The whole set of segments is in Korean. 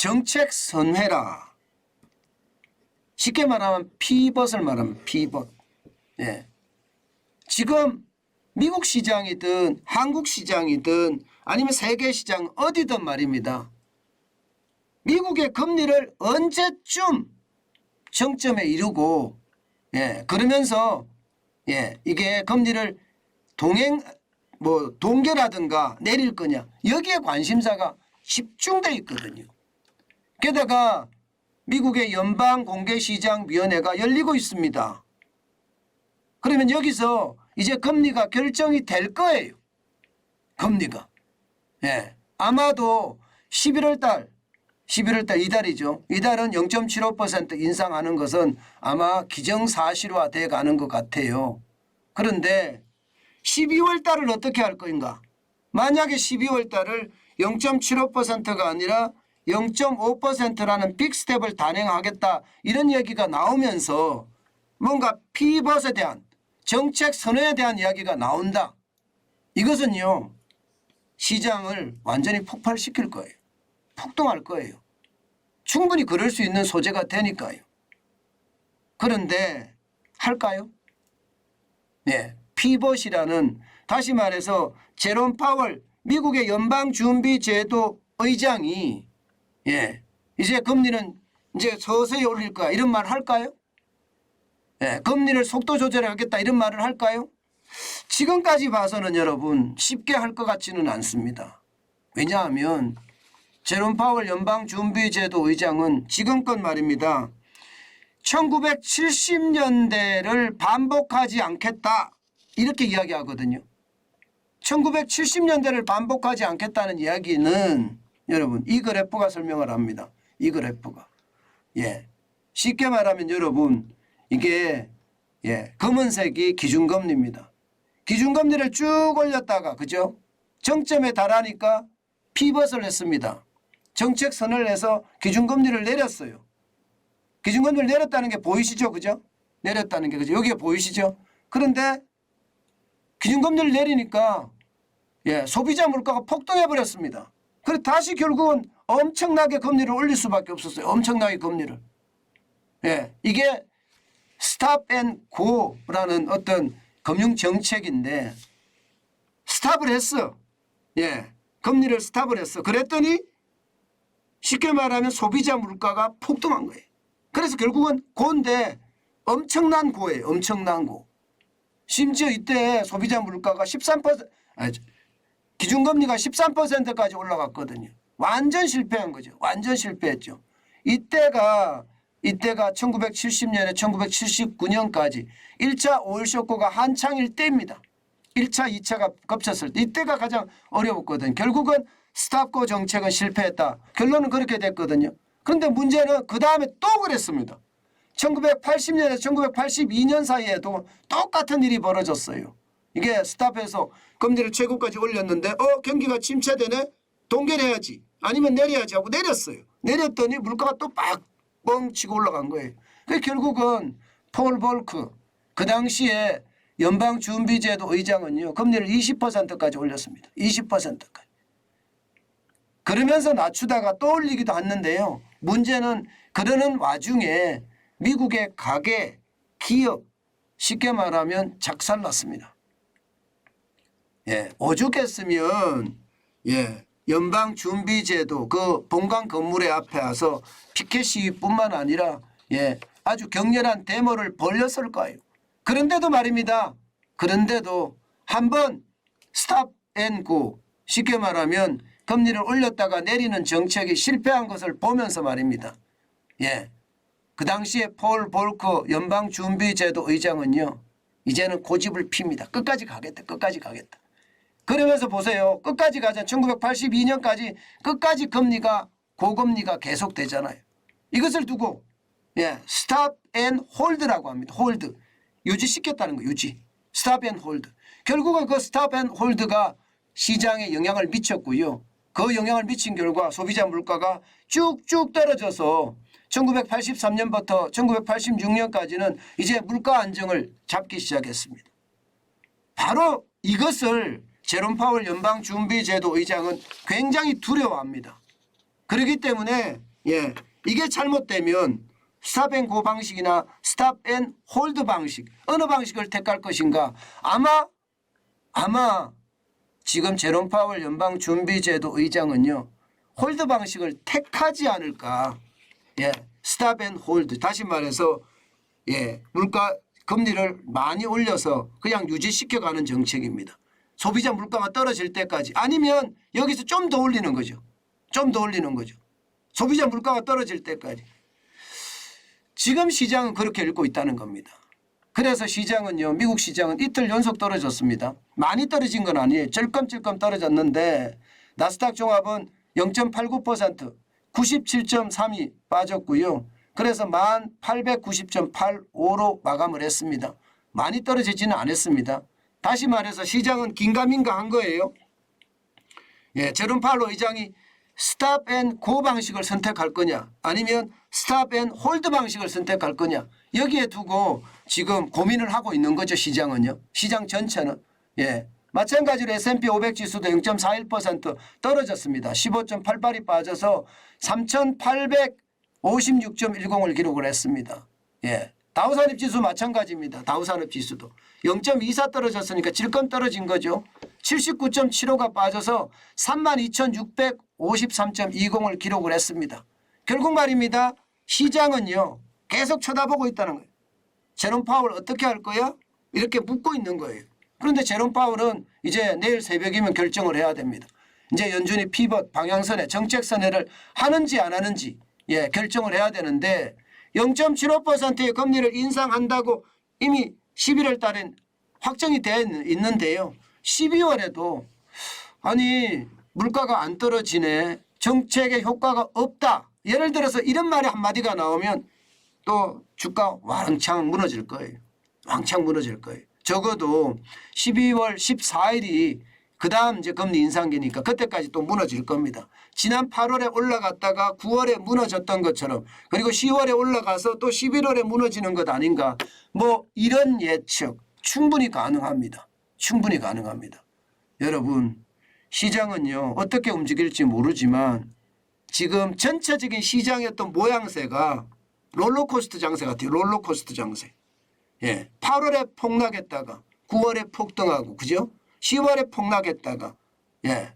정책 선회라. 쉽게 말하면 피벗을 말하면 피벗. 예. 지금 미국 시장이든 한국 시장이든 아니면 세계 시장 어디든 말입니다. 미국의 금리를 언제쯤 정점에 이루고 그러면서 이게 금리를 동결하든가 내릴 거냐 여기에 관심사가 집중돼 있거든요. 게다가 미국의 연방공개시장위원회가 열리고 있습니다. 그러면 여기서 이제 금리가 결정이 될 거예요. 금리가. 아마도 11월 달 이달이죠. 이달은 0.75% 인상하는 것은 아마 기정사실화 돼 가는 것 같아요. 그런데 12월 달을 어떻게 할 거인가? 만약에 12월 달을 0.75%가 아니라 0.5%라는 빅스텝을 단행하겠다 이런 얘기가 나오면서 뭔가 피벗에 대한 정책 선회에 대한 이야기가 나온다. 이것은요 시장을 완전히 폭발시킬 거예요. 폭동할 거예요. 충분히 그럴 수 있는 소재가 되니까요. 그런데 할까요? 피벗이라는 다시 말해서 제롬 파월 미국의 연방준비제도 의장이 이제 금리는 이제 서서히 올릴 거야 이런 말 할까요? 금리를 속도 조절하겠다 이런 말을 할까요? 지금까지 봐서는 여러분 쉽게 할 것 같지는 않습니다. 왜냐하면 제롬 파월 연방준비제도 의장은 지금껏 말입니다. 1970년대를 반복하지 않겠다 이렇게 이야기하거든요. 1970년대를 반복하지 않겠다는 이야기는 여러분 이 그래프가 설명을 합니다. 이 그래프가. 쉽게 말하면 여러분 이게 검은색이 기준금리입니다. 기준금리를 쭉 올렸다가 그죠? 정점에 달하니까 피벗을 했습니다. 정책 선을 해서 기준금리를 내렸어요. 기준금리를 내렸다는 게 보이시죠? 그죠? 내렸다는 게 그죠? 여기에 보이시죠? 그런데 기준금리를 내리니까 소비자 물가가 폭등해 버렸습니다. 그래서 다시 결국은 엄청나게 금리를 올릴 수밖에 없었어요. 엄청나게 금리를. 이게 스탑 앤 고라는 어떤 금융 정책인데 스탑을 했어. 금리를 스탑을 했어. 그랬더니 쉽게 말하면 소비자 물가가 폭등한 거예요. 그래서 결국은 고인데 엄청난 고예요. 엄청난 고. 심지어 이때 소비자 물가가 13% 기준금리가 13%까지 올라갔거든요. 완전 실패한 거죠. 완전 실패했죠. 이때가 1970년에 1979년까지 1차 오일 쇼크가 한창일 때입니다. 1차, 2차가 겹쳤을 때 이때가 가장 어려웠거든요. 결국은 스탑고 정책은 실패했다. 결론은 그렇게 됐거든요. 그런데 문제는 그 다음에 또 그랬습니다. 1980년에서 1982년 사이에도 똑같은 일이 벌어졌어요. 이게 스탑해서 금리를 최고까지 올렸는데 경기가 침체되네? 동결해야지. 아니면 내려야지 하고 내렸어요. 내렸더니 물가가 또 뻥 치고 올라간 거예요. 그래서 결국은 폴 볼크 그 당시에 연방준비제도 의장은요. 금리를 20%까지 올렸습니다. 20%까지. 그러면서 낮추다가 또 올리기도 했는데요. 문제는 그러는 와중에 미국의 가계, 기업 쉽게 말하면 작살났습니다. 오죽했으면 연방준비제도 그 본관 건물에 앞에 와서 피켓 시위뿐만 아니라 아주 격렬한 데모를 벌였을 거예요. 그런데도 말입니다. 그런데도 한번 스탑 앤 고 쉽게 말하면 금리를 올렸다가 내리는 정책이 실패한 것을 보면서 말입니다. 그 당시에 폴 볼커 연방준비제도 의장은요. 이제는 고집을 핍니다. 끝까지 가겠다. 끝까지 가겠다. 그러면서 보세요. 끝까지 가자. 1982년까지 끝까지 고금리가 계속되잖아요. 이것을 두고 스탑 앤 홀드라고 합니다. 홀드. 유지시켰다는 거예요. 유지. 스탑 앤 홀드. 결국은 그 스탑 앤 홀드가 시장에 영향을 미쳤고요. 그 영향을 미친 결과 소비자 물가가 쭉쭉 떨어져서 1983년부터 1986년까지는 이제 물가 안정을 잡기 시작했습니다. 바로 이것을 제롬 파월 연방준비제도 의장은 굉장히 두려워합니다. 그렇기 때문에 예, 이게 잘못되면 스탑앤고 방식이나 스탑앤홀드 방식 어느 방식을 택할 것인가. 아마 지금 제롬 파월 연방준비제도 의장은요 홀드 방식을 택하지 않을까. 예, 스탑앤홀드. 다시 말해서 예, 물가 금리를 많이 올려서 그냥 유지시켜가는 정책입니다. 소비자 물가가 떨어질 때까지. 아니면 여기서 좀 더 올리는 거죠. 좀 더 올리는 거죠. 소비자 물가가 떨어질 때까지. 지금 시장은 그렇게 읽고 있다는 겁니다. 그래서 시장은요, 미국 시장은 이틀 연속 떨어졌습니다. 많이 떨어진 건 아니에요. 찔끔찔끔 떨어졌는데 나스닥 종합은 0.89% 97.3이 빠졌고요. 그래서 1890.85로 마감을 했습니다. 많이 떨어지지는 않았습니다. 다시 말해서 시장은 긴가민가 한 거예요. 예, 제롬 파월 의장이 스탑앤고 방식을 선택할 거냐 아니면 스탑앤홀드 방식을 선택할 거냐 여기에 두고 지금 고민을 하고 있는 거죠. 시장은요. 시장 전체는. 예, 마찬가지로 S&P 500 지수도 0.41% 떨어졌습니다. 15.88이 빠져서 3856.10을 기록을 했습니다. 예, 다우산업지수 마찬가지입니다. 다우산업지수도 0.24 떨어졌으니까 질건 떨어진 거죠. 79.75가 빠져서 32,653.20을 기록을 했습니다. 결국 말입니다. 시장은요 계속 쳐다보고 있다는 거예요. 제롬 파월 어떻게 할 거야? 이렇게 묻고 있는 거예요. 그런데 제롬 파월은 이제 내일 새벽이면 결정을 해야 됩니다. 이제 연준이 피벗 방향선에 정책선회를 하는지 안 하는지 예, 결정을 해야 되는데 0.75%의 금리를 인상한다고 이미 11월 달엔 확정이 되어 있는데요. 12월에도 아니 물가가 안 떨어지네. 정책의 효과가 없다. 예를 들어서 이런 말이 한마디가 나오면 또 주가 왕창 무너질 거예요. 왕창 무너질 거예요. 적어도 12월 14일이 그다음 이제 금리 인상기니까 그때까지 또 무너질 겁니다. 지난 8월에 올라갔다가 9월에 무너졌던 것처럼 그리고 10월에 올라가서 또 11월에 무너지는 것 아닌가. 뭐 이런 예측 충분히 가능합니다. 충분히 가능합니다. 여러분 시장은요 어떻게 움직일지 모르지만 지금 전체적인 시장의 어떤 모양새가 롤러코스터 장세 같아요. 롤러코스터 장세. 예, 8월에 폭락했다가 9월에 폭등하고 그죠? 10월에 폭락했다가 예,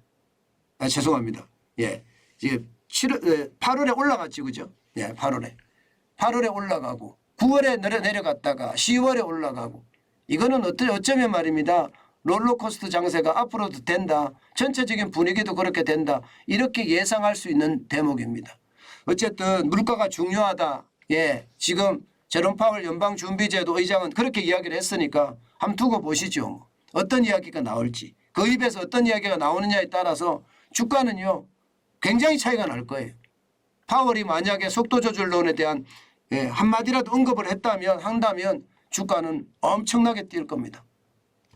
죄송합니다. 예, 이제 8월에 올라갔지 그죠? 예, 8월에 올라가고 9월에 내려갔다가 10월에 올라가고 이거는 어쩌면 말입니다. 롤러코스터 장세가 앞으로도 된다. 전체적인 분위기도 그렇게 된다. 이렇게 예상할 수 있는 대목입니다. 어쨌든 물가가 중요하다. 예, 지금 제롬 파월 연방준비제도 의장은 그렇게 이야기를 했으니까 한번 두고 보시죠. 어떤 이야기가 나올지. 그 입에서 어떤 이야기가 나오느냐에 따라서 주가는요. 굉장히 차이가 날 거예요. 파월이 만약에 속도 조절론에 대한 한마디라도 언급을 한다면 주가는 엄청나게 뛸 겁니다.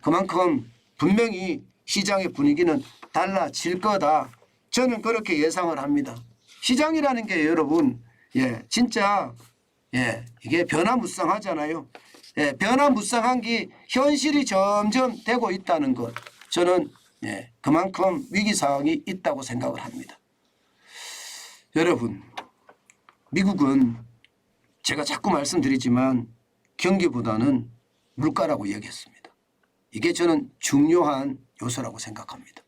그만큼 분명히 시장의 분위기는 달라질 거다. 저는 그렇게 예상을 합니다. 시장이라는 게 여러분 진짜 이게 변화무쌍하잖아요. 변화무쌍한 게 현실이 점점 되고 있다는 것. 저는 그만큼 위기상황이 있다고 생각을 합니다. 여러분 미국은 제가 자꾸 말씀드리지만 경기보다는 물가라고 얘기했습니다. 이게 저는 중요한 요소라고 생각합니다.